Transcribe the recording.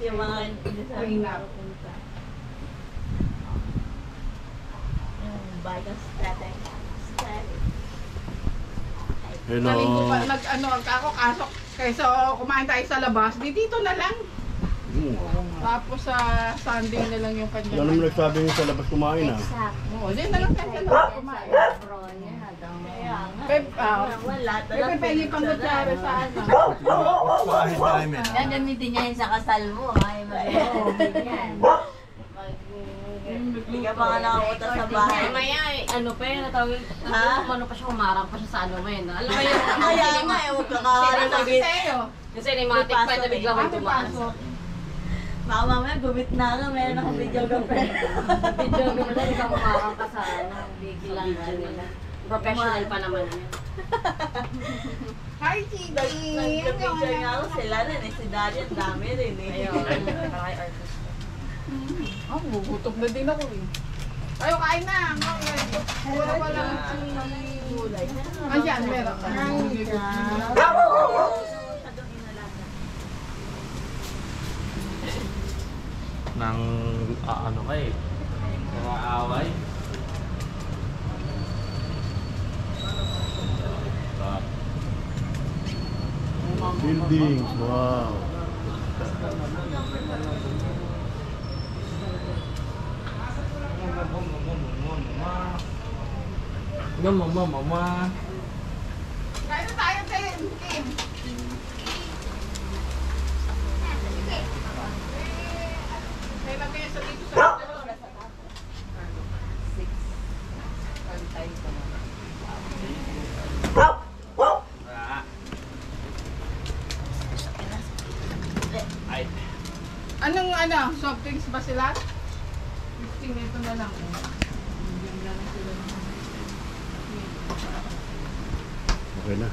Yung mga hindi sa punta. Yung bagang static. Hello. Sabi ko pa, nag-ano, ako kasok. Kaysa kumain tayo sa labas, dito na lang. Tapos sa Sunday na lang yung kanya. Ano naman nagsabi niyo sa labas kumain ah? Oo, di na lang tayo sa labas kumain. Wala. May pengi pang kutsara sa ano. Kahit namin. Yan, gamitin niya yun sa kasal mo. Ay, mag-ibig yan. Hindi ka pa nga nakapunta sa bahay. Maya, ano pa yun, natawag, ano pa siya, humarang pa siya sa ano ngayon. Alam mo yun, Kaya nga, huwag ka kakaroon ng Kasi sa'yo. yung cinematic pa na bigla may tumaas. Baka mamaya gumit na nga, meron akong videographer. Video mo na, ikaw humarang ka sa ano, bigla nila. Professional pa naman yun. Hi, Chidi! Nagka-picture nga ako sila rin eh. Si Daddy, ang dami rin eh. Ayun, para kay artist. Oh, gugutom na din ako eh. Tayo, kain na! Wala pa lang Gulay. Ayan, meron. Nang ano ka eh. Nang-aaway. Buildings, wow. Mama. Kain na tayo, Kim! May lagay sa dito sa Ay. Anong soft drinks ba sila? 15 ito na lang. Bigyan na lang sila. Okay na.